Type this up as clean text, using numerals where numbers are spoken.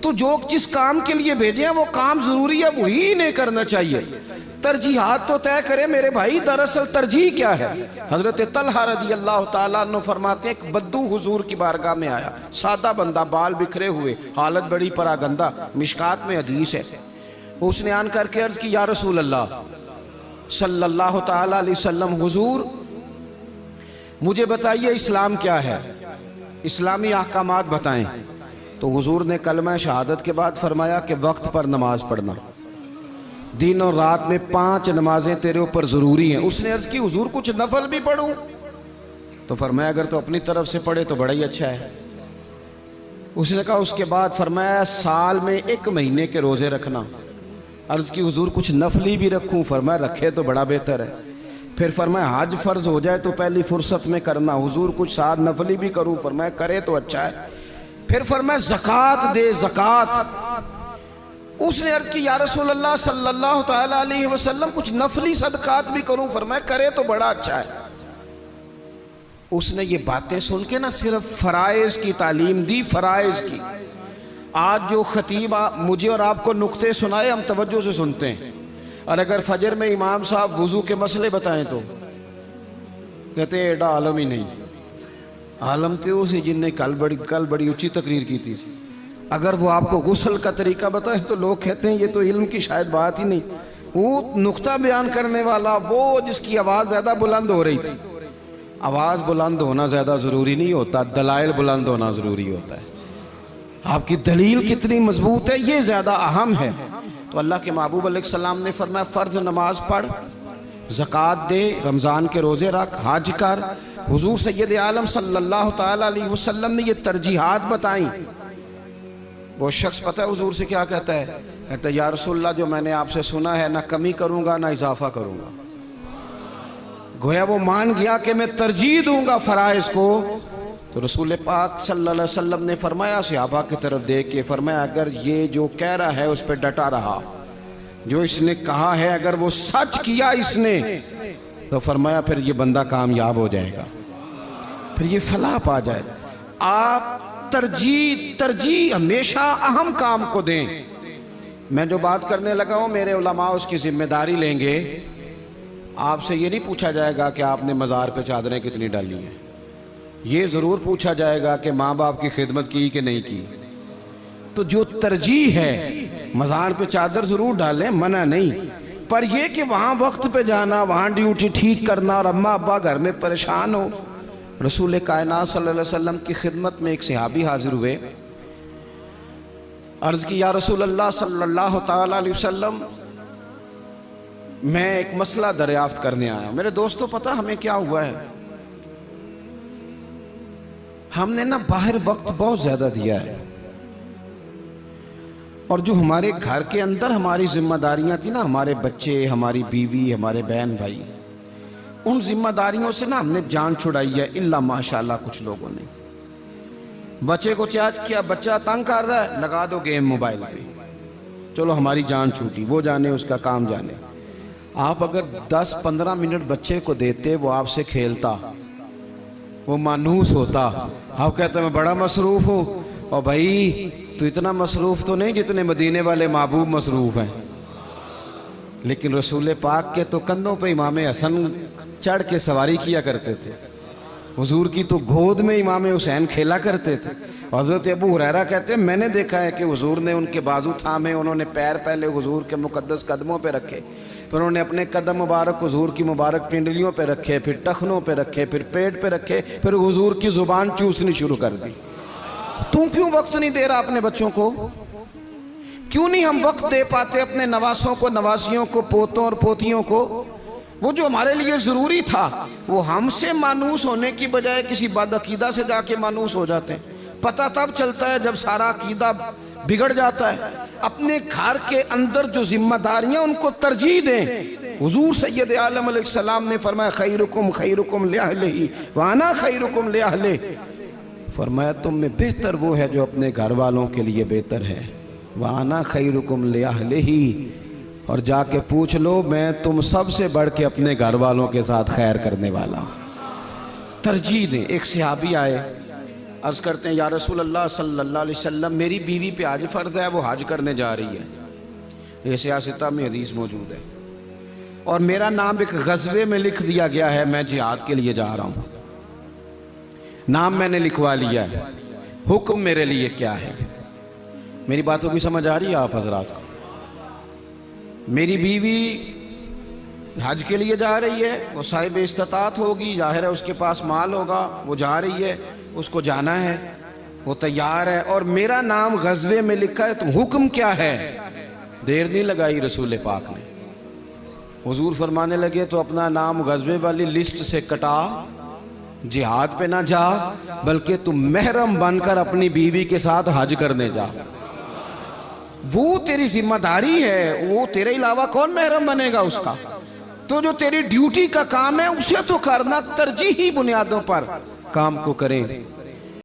تو جو جس کام کے لیے بھیجے ہیں وہ کام ضروری ہے وہی نہیں کرنا چاہیے، ترجیحات تو طے کرے میرے بھائی۔ دراصل ترجیح کیا ہے؟ حضرت طلحہ رضی اللہ تعالیٰ عنہ فرماتے ہیں ایک بدو حضور کی بارگاہ میں آیا، سادہ بندہ، بال بکھرے ہوئے، حالت بڑی پراگندہ، مشکات میں حدیث ہے۔ اس نے آن کر کے عرض کی یا رسول اللہ صلی اللہ تعالیٰ علیہ وسلم، حضور مجھے بتائیے اسلام کیا ہے، اسلامی احکامات بتائیں۔ تو حضور نے کلمہ شہادت کے بعد فرمایا کہ وقت پر نماز پڑھنا، دن اور رات میں 5 نمازیں تیرے اوپر ضروری ہیں۔ اس نے عرض کی حضور کچھ نفل بھی پڑھوں؟ تو فرمایا اگر تو اپنی طرف سے پڑھے تو بڑا ہی اچھا ہے۔ اس نے کہا اس کے بعد فرمایا سال میں 1 مہینے کے روزے رکھنا۔ عرض کی حضور کچھ نفلی بھی رکھوں؟ فرمایا رکھے تو بڑا بہتر ہے۔ پھر فرمایا حج فرض ہو جائے تو پہلی فرصت میں کرنا۔ حضور کچھ ساتھ نفلی بھی کروں؟ فرمایا کرے تو اچھا ہے۔ پھر فرمایا زکوٰۃ دے، زکوٰۃ۔ اس نے عرض کی یا رسول اللہ صلی اللہ تعالیٰ علیہ وسلم کچھ نفلی صدقات بھی کروں؟ فرمایا کرے تو بڑا اچھا ہے۔ اس نے یہ باتیں سن کے نہ صرف فرائض کی تعلیم دی، فرائض کی۔ آج جو خطیب مجھے اور آپ کو نکتے سنائے ہم توجہ سے سنتے ہیں، اور اگر فجر میں امام صاحب وضو کے مسئلے بتائیں تو کہتے ہیں ایڈا عالم ہی نہیں۔ عالم تھے اسی جن نے کل بڑی اونچی تقریر کی تھی۔ اگر وہ آپ کو غسل کا طریقہ بتائے تو لوگ کہتے ہیں یہ تو علم کی شاید بات ہی نہیں۔ وہ نقطہ بیان کرنے والا، وہ جس کی آواز زیادہ بلند ہو رہی تھی۔ آواز بلند ہونا زیادہ ضروری نہیں ہوتا، دلائل بلند ہونا ضروری ہوتا ہے۔ آپ کی دلیل کتنی مضبوط ہے یہ زیادہ اہم ہے۔ تو اللہ کے محبوب علیہ السلام نے فرمایا فرض نماز پڑھ، زکوٰۃ دے، رمضان کے روزے رکھ، حج کر۔ حضور سید عالم صلی اللہ تعالیٰ علیہ وسلم نے یہ ترجیحات بتائیں۔ وہ شخص پتہ ہے حضور سے کیا کہتا ہے؟ کہتا ہے یا رسول اللہ جو میں نے آپ سے سنا ہے نہ کمی کروں گا نہ اضافہ کروں گا۔ گویا وہ مان گیا کہ میں ترجیح دوں گا فرائض کو۔ تو رسول پاک صلی اللہ علیہ وسلم نے فرمایا صحابہ کی طرف دیکھ کے فرمایا اگر یہ جو کہہ رہا ہے اس پہ ڈٹا رہا، جو اس نے کہا ہے اگر وہ سچ کیا اس نے، تو فرمایا پھر یہ بندہ کامیاب ہو جائے گا، پھر یہ فلاح پا جائے گا۔ آپ ترجیح ہمیشہ اہم کام کو دیں۔ میں جو بات کرنے لگا ہوں میرے علماء اس کی ذمہ داری لیں گے۔ آپ سے یہ نہیں پوچھا جائے گا کہ آپ نے مزار پہ چادریں کتنی ڈالی ہیں، یہ ضرور پوچھا جائے گا کہ ماں باپ کی خدمت کی کہ نہیں کی۔ تو جو ترجیح ہے مزار پہ چادر ضرور ڈالیں، منع نہیں، پر یہ کہ وہاں وقت پہ جانا، وہاں ڈیوٹی ٹھیک کرنا اور اماں ابا گھر میں پریشان ہو۔ رسول کائنات صلی اللہ علیہ وسلم کی خدمت میں ایک صحابی حاضر ہوئے، عرض کی یا رسول اللہ صلی اللہ تعالیٰ علیہ وسلم میں ایک مسئلہ دریافت کرنے آیا۔ میرے دوستو پتہ ہمیں کیا ہوا ہے؟ ہم نے نا باہر وقت بہت زیادہ دیا ہے، اور جو ہمارے گھر کے اندر ہماری ذمہ داریاں تھیں نا، ہمارے بچے، ہماری بیوی، ہمارے بہن بھائی، ان ذمہ داریوں سے نا ہم نے جان چھڑائی ہے، الا ماشاءاللہ کچھ لوگوں نے۔ بچے کو چارج کیا، بچہ تنگ کر رہا ہے، لگا دو گیم موبائل پہ، چلو ہماری جان چھوٹی، وہ جانے اس کا کام جانے۔ آپ اگر 10-15 منٹ بچے کو دیتے وہ آپ سے کھیلتا، وہ مانوس ہوتا۔ آپ کہتے ہیں میں بڑا مصروف ہوں، اور بھائی تو اتنا مصروف تو نہیں جتنے مدینے والے محبوب مصروف ہیں۔ لیکن رسول پاک کے تو کندھوں پہ امام حسن چڑھ کے سواری کیا کرتے تھے، حضور کی تو گود میں امام حسین کھیلا کرتے تھے۔ حضرت ابو ہریرہ کہتے ہیں میں نے دیکھا ہے کہ حضور نے ان کے بازو تھامے، انہوں نے پیر پہلے حضور کے مقدس قدموں پہ رکھے، پھر انہوں نے اپنے قدم مبارک حضور کی مبارک پنڈلیوں پہ رکھے، پھر ٹخنوں پہ رکھے، پھر پیٹ پہ رکھے، پھر حضور کی زبان چوسنی شروع کر دی۔ تو کیوں وقت نہیں دے رہا اپنے بچوں کو؟ کیوں نہیں ہم وقت دے پاتے اپنے نواسوں کو، نواسیوں کو، پوتوں اور پوتیوں کو؟ وہ جو ہمارے لیے ضروری تھا وہ ہم سے مانوس ہونے کی بجائے کسی بد عقیدہ سے جا کے مانوس ہو جاتے ہیں۔ پتہ تب چلتا ہے جب سارا عقیدہ بگڑ جاتا ہے۔ اپنے گھر کے اندر جو ذمہ داریاں ان کو ترجیح دیں۔ حضور سید عالم علیہ السلام نے فرمایا خیرکم خیرکم لأہلہ وانا خیرکم لأہلہ، فرمایا تم میں بہتر وہ ہے جو اپنے گھر والوں کے لیے بہتر ہے، وانا خیرکم لأہلہ، اور جا کے پوچھ لو میں تم سب سے بڑھ کے اپنے گھر والوں کے ساتھ خیر کرنے والا۔ ترجیح دیں۔ ایک صحابی آئے عرض کرتے ہیں یا رسول اللہ صلی اللہ علیہ وسلم میری بیوی پہ حج فرض ہے، وہ حج کرنے جا رہی ہے، یہ سیاستہ میں حدیث موجود ہے، اور میرا نام ایک غزوے میں لکھ دیا گیا ہے، میں جہاد کے لیے جا رہا ہوں، نام میں نے لکھوا لیا ہے، حکم میرے لیے کیا ہے؟ میری باتوں کی سمجھ آ رہی ہے آپ حضرات کو؟ میری بیوی حج کے لیے جا رہی ہے، وہ صاحب استطاعت ہوگی، ظاہر ہے اس کے پاس مال ہوگا، وہ جا رہی ہے، اس کو جانا ہے، وہ تیار ہے، اور میرا نام غزوے میں لکھا ہے، تو حکم کیا ہے؟ دیر نہیں لگائی رسول پاک نے، حضور فرمانے لگے تو اپنا نام غزوے والی لسٹ سے کٹا، جہاد پہ نہ جا، بلکہ تم محرم بن کر اپنی بیوی کے ساتھ حج کرنے جا، وہ تیری ذمہ داری ہے، وہ تیرے علاوہ کون محرم بنے گا اس کا؟ تو جو تیری ڈیوٹی کا کام ہے اسے تو کرنا، ترجیحی بنیادوں پر کام کو کریں۔